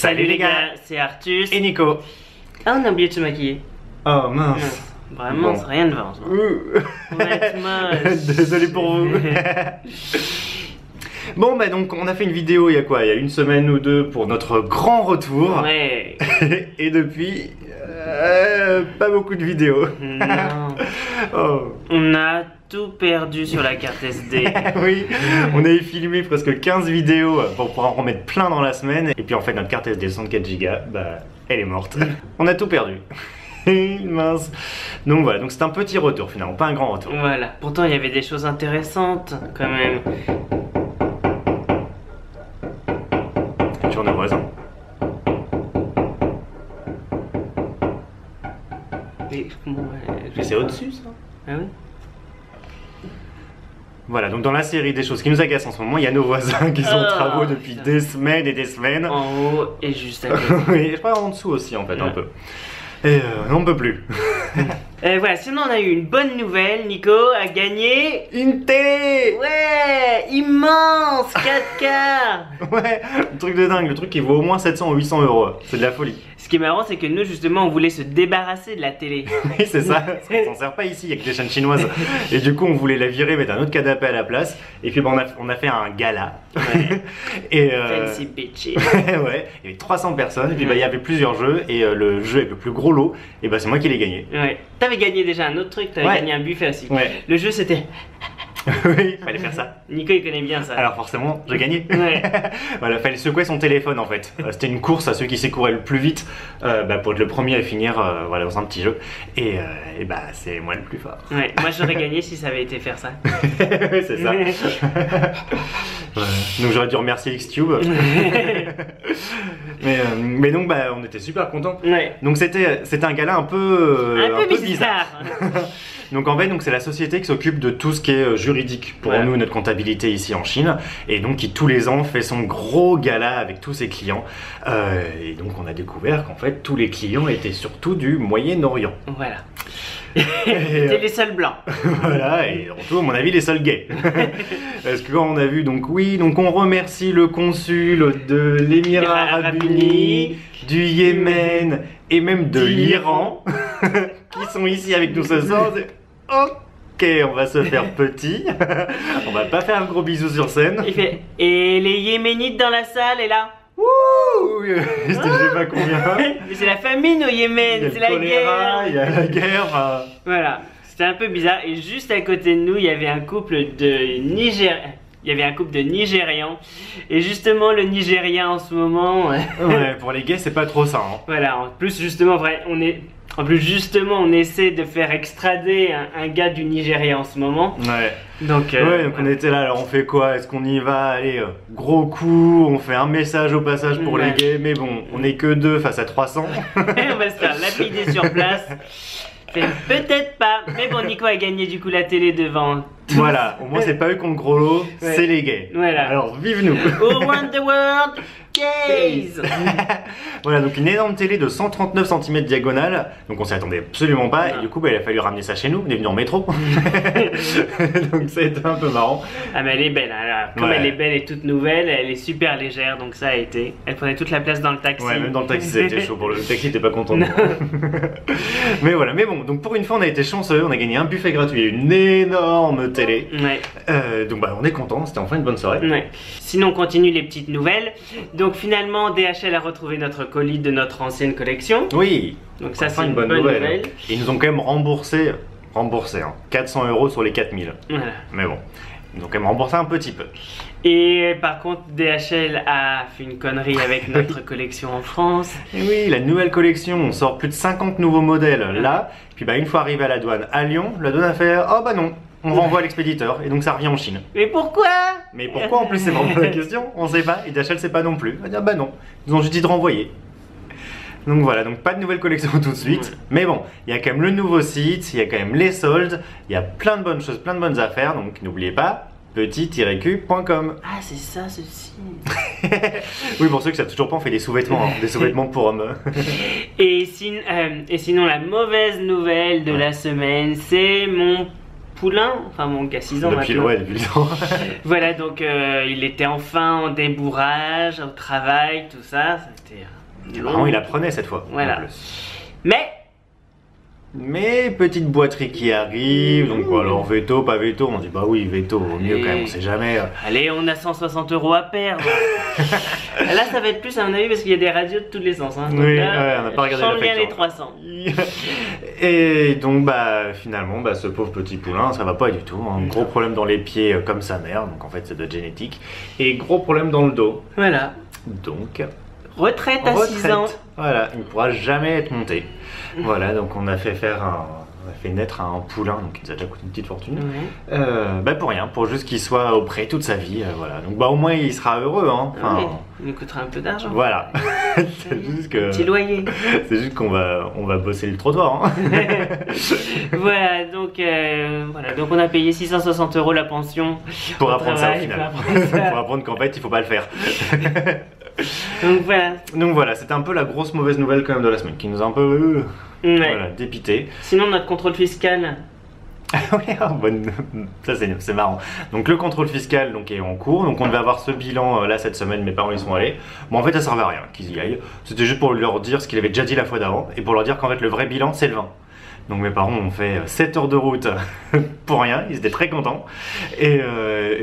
Salut les gars, c'est Artus et Nico. Ah, on a oublié de se maquiller. Oh mince. Vraiment, Bon. c'est rien de vent. Honnêtement, Désolé pour vous. Bon bah donc on a fait une vidéo il y a quoi? Il y a une semaine ou deux pour notre grand retour. Ouais. Et depuis, pas beaucoup de vidéos. Non. Oh. On a tout perdu sur la carte SD. Oui, on avait filmé presque 15 vidéos pour pouvoir en remettre plein dans la semaine. Et puis en fait notre carte SD de 64 Go, bah elle est morte. On a tout perdu. Mince. Donc voilà, donc c'est un petit retour finalement, pas un grand retour. Voilà. Pourtant, il y avait des choses intéressantes quand même. Tu en as voisin. Mais c'est au-dessus ça. Ah oui. Voilà, donc dans la série des choses qui nous agacent en ce moment, il y a nos voisins qui sont en travaux depuis putain. des semaines et des semaines. En haut et juste à côté. Oui, je crois en dessous aussi en fait, un peu. Et on ne peut plus. Voilà, sinon on a eu une bonne nouvelle. Nico a gagné Une télé. Ouais, immense 4K. Ouais, le truc de dingue, le truc qui vaut au moins 700 ou 800 euros. C'est de la folie. Ce qui est marrant, c'est que nous, justement, on voulait se débarrasser de la télé. Oui, c'est ça. On s'en sert pas ici, il y a que des chaînes chinoises. Et du coup, on voulait la virer, mettre un autre canapé à la place. Et puis, bon, on a fait un gala. Ouais. Et Fancy bitchy. ouais, il y avait 300 personnes. Et puis, bah, il y avait plusieurs jeux. Et le jeu avec le plus gros lot, et bah, c'est moi qui l'ai gagné. Ouais. T'avais gagné déjà un autre truc, t'avais Ouais. gagné un buffet aussi. Ouais. Le jeu, c'était... Oui, fallait faire ça. Nico, il connaît bien ça. Alors forcément, j'ai gagné. Ouais. Voilà, fallait secouer son téléphone en fait. C'était une course à ceux qui s'écouraient le plus vite pour être le premier à finir voilà, dans un petit jeu. Et bah c'est moi le plus fort. Ouais, moi j'aurais gagné si ça avait été faire ça. Oui, c'est ça. Voilà. Donc j'aurais dû remercier Xtube. Mais donc bah on était super contents. Ouais. Donc c'était un gala un peu bizarre. Donc en fait, c'est la société qui s'occupe de tout ce qui est juridique pour Ouais. nous, notre comptabilité ici en Chine, et donc qui tous les ans fait son gros gala avec tous ses clients. Et donc on a découvert qu'en fait tous les clients étaient surtout du Moyen-Orient. Voilà. Et, C'était les seuls blancs. voilà, et surtout à mon avis les seuls gays. Parce que quand on a vu, donc oui, donc on remercie le consul de l'Émirat Arabe Unis, du Yémen et même de l'Iran qui sont ici avec nous ce soir. Ok, on va se faire petit. On va pas faire un gros bisou sur scène. Il fait... Et les Yéménites dans la salle, et là... Wouh, je sais pas combien. Mais c'est la famine au Yémen, Il y a c'est le la choléra, guerre. il y a la guerre. Enfin, Voilà, c'était un peu bizarre. Et juste à côté de nous, il y avait un couple de Nigérians. Et justement, le Nigérien en ce moment... ouais, pour les gays, c'est pas trop ça. Hein. Voilà, en plus justement, on essaie de faire extrader un gars du Nigeria en ce moment. Ouais. Donc, Ouais, donc on était là, alors on fait quoi? Est-ce qu'on y va? Allez, gros coup, on fait un message au passage pour les Ouais. gays, mais bon, on est que 2 face à 300. on va se faire lapider sur place. Peut-être pas, mais bon, Nico a gagné du coup la télé devant. Voilà, au moins c'est pas eux contre gros lot, Ouais. c'est les gays. Voilà. Alors vive nous. Oh, around the world, gays. Voilà, donc une énorme télé de 139 cm diagonale, donc on s'y attendait absolument pas, Non. et du coup bah, il a fallu ramener ça chez nous, on est venu en métro. Donc ça a été un peu marrant. Ah mais elle est belle, hein. Comme Ouais. elle est belle et toute nouvelle, elle est super légère, donc ça a été. Elle prenait toute la place dans le taxi. Ouais, même dans le taxi ça a été chaud, pour le taxi t'es pas content. de moi. Mais voilà, mais bon, donc pour une fois on a été chanceux, on a gagné un buffet gratuit et une énorme télé. Ouais. Donc bah on est content, c'était enfin une bonne soirée. Ouais. Sinon, on continue les petites nouvelles. Donc finalement, DHL a retrouvé notre colis de notre ancienne collection. Oui, Donc ça, enfin c'est une bonne nouvelle. Ils nous ont quand même remboursé hein, 400 € sur les 4000. Voilà. Mais bon, ils nous ont quand même remboursé un petit peu. Et par contre, DHL a fait une connerie avec notre collection en France. Et oui, la nouvelle collection, on sort plus de 50 nouveaux modèles là. Puis bah une fois arrivé à la douane à Lyon, la douane a fait oh bah non, on renvoie à l'expéditeur et donc ça revient en Chine. Mais pourquoi? Mais pourquoi en plus c'est vraiment la question? On sait pas et DHL sait pas non plus. On va dire bah non, ils nous ont juste dit de renvoyer. Donc voilà, donc pas de nouvelle collection tout de suite. Ouais. Mais bon, il y a quand même le nouveau site, il y a quand même les soldes, il y a plein de bonnes choses, plein de bonnes affaires. Donc n'oubliez pas, petit-q.com. Ah, c'est ça, ceci. Oui, pour ceux qui savent toujours pas, on fait des sous-vêtements, hein, des sous-vêtements pour hommes. Et sinon, la mauvaise nouvelle de la semaine, c'est mon poulain, enfin bon, qui a 6 ans depuis, maintenant. ouais, depuis le temps. Voilà, donc il était enfin en débourrage, au travail, tout ça. C'était Vraiment, il apprenait cette fois. Voilà. en plus. Mais Petite boiterie qui arrive, donc alors veto, pas veto, on dit bah oui, veto, au mieux quand même, on sait jamais. allez, on a 160 € à perdre. Là, ça va être plus à mon avis parce qu'il y a des radios de tous les sens. Hein. Donc Oui, là, ouais, on n'a pas regardé la change bien les facture. 300. Et donc bah finalement bah, ce pauvre petit poulain ça va pas du tout, un gros problème dans les pieds comme sa mère, donc en fait c'est de génétique, et gros problème dans le dos, Voilà. donc Retraite à 6 ans. voilà, il ne pourra jamais être monté. Voilà, donc on a fait naître un poulain, donc il nous a déjà coûté une petite fortune. Ouais. Bah pour rien, pour juste qu'il soit auprès toute sa vie, voilà. Donc bah au moins il sera heureux, hein. Enfin, Ouais, il nous coûtera un peu d'argent. voilà. C'est juste que Petit loyer. c'est juste qu'on va bosser le trottoir. Hein. Voilà, donc on a payé 660 € la pension. Pour Au apprendre ça au travail, final. pour apprendre ça. Pour apprendre qu'en fait il faut pas le faire. Donc voilà. Donc voilà, c'était un peu la grosse mauvaise nouvelle quand même de la semaine, qui nous a un peu Ouais. voilà, dépité. Sinon, notre contrôle fiscal. Oui, ça c'est marrant. Donc le contrôle fiscal donc, est en cours, donc on devait avoir ce bilan là cette semaine, mes parents y sont allés. Bon en fait ça servait à rien qu'ils y aillent, c'était juste pour leur dire ce qu'il avait déjà dit la fois d'avant, et pour leur dire qu'en fait le vrai bilan c'est le 20. Donc mes parents ont fait 7 heures de route pour rien, ils étaient très contents. Et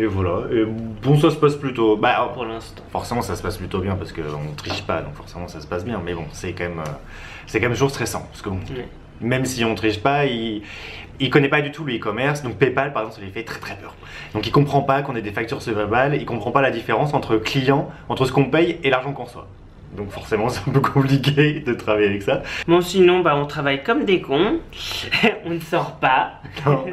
voilà, et bon ça se passe plutôt... Bah, Pour l'instant. forcément ça se passe plutôt bien parce qu'on triche pas, donc forcément ça se passe bien. Mais bon, c'est quand même toujours stressant. Parce que bon, Ouais. même si on triche pas, il connaît pas du tout le e-commerce. Donc PayPal par exemple ça lui fait très très peur. Donc il comprend pas qu'on ait des factures sur PayPal, il comprend pas la différence entre clients, entre ce qu'on paye et l'argent qu'on reçoit. Donc forcément c'est un peu compliqué de travailler avec ça. Bon, sinon, on travaille comme des cons. On ne sort pas. Non.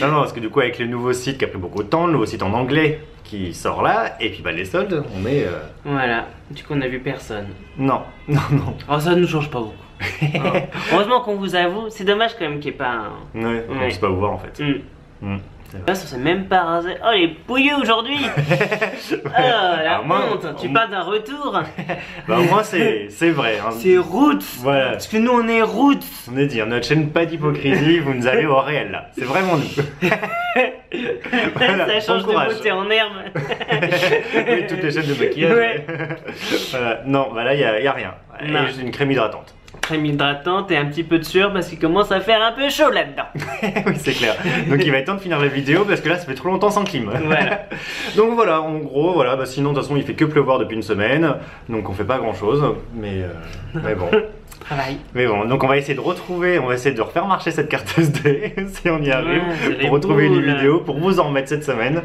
non, parce que du coup avec le nouveau site qui a pris beaucoup de temps, le nouveau site en anglais qui sort là, et puis bah les soldes, on est... Voilà. Du coup, on n'a vu personne. Non. Alors, ça ne nous change pas beaucoup. Hein. Heureusement qu'on vous avoue. C'est dommage quand même qu'il n'y ait pas un. Ouais, on ne peut pas vous voir en fait. Là, on s'est même pas rasé. Oh, les pouilleux aujourd'hui. Oh, la honte. Tu parles d'un retour. Bah au moins c'est vrai. Hein. C'est roots. Voilà. Parce que nous, on est roots. On est dit, hein, notre chaîne pas d'hypocrisie, vous nous allez au réel là. C'est vraiment nous. Voilà, Ça change bon courage. de beauté en herbe. Oui, toutes les chaînes de maquillage. Ouais. Voilà. Non, bah là, y a rien. Non. Et juste une crème hydratante. Crème hydratante et un petit peu de sueur parce qu'il commence à faire un peu chaud là-dedans. Oui, c'est clair. Donc il va être temps de finir la vidéo parce que là, ça fait trop longtemps sans clim. Voilà. Donc voilà, en gros, voilà. Bah, sinon, de toute façon, il fait que pleuvoir depuis une semaine. Donc on fait pas grand-chose. Mais bon. Travail. Mais bon, donc on va essayer de refaire marcher cette carte SD si on y arrive, Ouais, pour retrouver une boules. vidéo, pour vous en remettre cette semaine.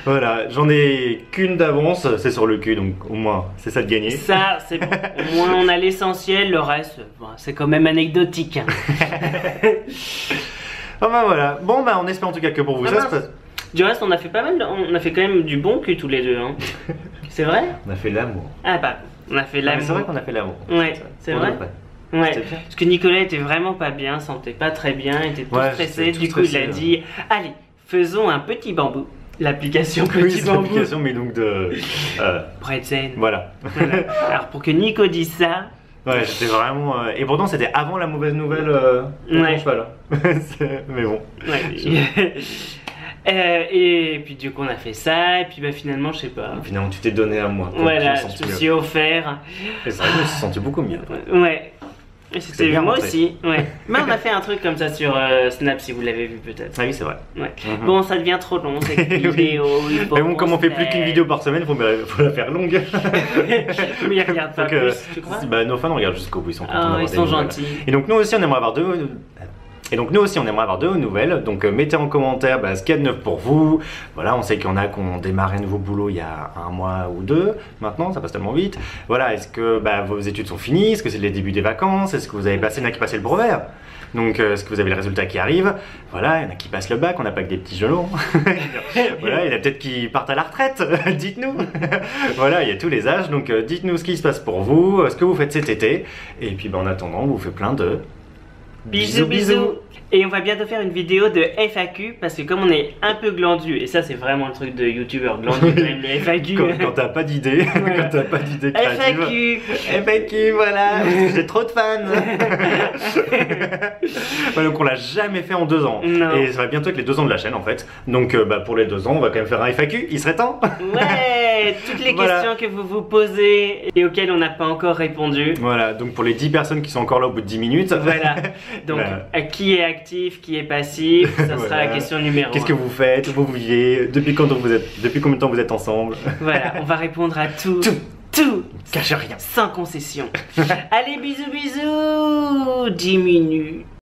Voilà, j'en ai qu'une d'avance, c'est sur le cul, donc au moins c'est ça de gagner. Ça, c'est bon. Au moins, on a l'essentiel. Le reste, c'est quand même anecdotique. Ah bah voilà, bon bah on espère en tout cas que pour vous Ah ça se mince. passe. Du reste, on a fait pas mal. On a fait quand même du bon cul tous les deux. Hein. C'est vrai? On a fait l'amour. Ah, bah, on a fait Ah, mais l'amour. c'est vrai qu'on a fait l'amour. Ouais, c'est Pour vrai. de vrai. Ouais, C'était bien. parce que Nicolas était vraiment pas bien, sentait pas très bien, était tout Ouais, stressé. j'étais tout Du coup, il stressé, a là. dit allez, faisons un petit bambou. L'application Oui, Petit c'est Bambou l'application, mais donc de. pour être zen. Voilà. Voilà. Alors, pour que Nico dise ça, Ouais, j'étais vraiment. Et pourtant, c'était avant la mauvaise nouvelle de Ouais. mon cheval. Mais bon. ouais. Et puis, du coup, on a fait ça, et puis bah, finalement, je sais pas. Finalement, tu t'es donné à moi. Voilà, me je sens me mieux. suis offert. Et c'est vrai que je me suis senti beaucoup mieux. Ouais. Et C'est c'était bien moi rentré. aussi. Ouais. Mais on a fait un truc comme ça sur Snap, si vous l'avez vu peut-être. Ah oui, c'est vrai. Ouais. Mhm. Bon, ça devient trop long cette Oui. vidéo. il faut Mais bon, qu'on comme on se fait plus lève. qu'une vidéo par semaine, faut la faire longue. Mais ils regardent pas Donc, plus, tu crois? bah, nos fans regardent jusqu'au bout, ils sont contents Ah, d'avoir ils des sont nouvelles. gentils. Et donc nous aussi, on aimerait avoir deux. Et donc nous aussi, on aimerait avoir deux nouvelles. Donc mettez en commentaire ce qu'il y a de neuf pour vous. Voilà, on sait qu'il y en a qui ont démarré un nouveau boulot il y a un mois ou deux. Maintenant, ça passe tellement vite. Voilà, est-ce que vos études sont finies? Est-ce que c'est le début des vacances? Est-ce que vous avez passé, il y en a qui passent le brevet? Donc est-ce que vous avez le résultat qui arrive? Voilà, il y en a qui passent le bac, on n'a pas que des petits gelons. Voilà, il y en a peut-être qui partent à la retraite. Dites-nous. Voilà, il y a tous les âges. Donc dites-nous ce qui se passe pour vous, ce que vous faites cet été. Et puis en attendant, on vous fait plein de Bisous bisous. Et on va bientôt faire une vidéo de FAQ parce que comme on est un peu glandu, et ça c'est vraiment le truc de youtubeur glandu quand même, le FAQ. Quand t'as pas d'idée, Voilà. quand t'as pas d'idée créative. FAQ. FAQ, voilà, j'ai trop de fans. Ouais, donc on l'a jamais fait en 2 ans. Non. Et ça va bientôt être les 2 ans de la chaîne en fait. Donc pour les 2 ans, on va quand même faire un FAQ, il serait temps. Ouais, toutes les Voilà. questions que vous vous posez et auxquelles on n'a pas encore répondu. Voilà, donc pour les 10 personnes qui sont encore là au bout de 10 minutes. Voilà. Donc, qui est actif, qui est passif, ça sera Voilà. la question numéro 1. Qu'est-ce que vous faites, où vous vivez, depuis combien de temps vous êtes ensemble. Voilà, on va répondre à tout. Tout. Tout. Cachez rien. Sans concession. Allez, bisous, bisous. 10 minutes.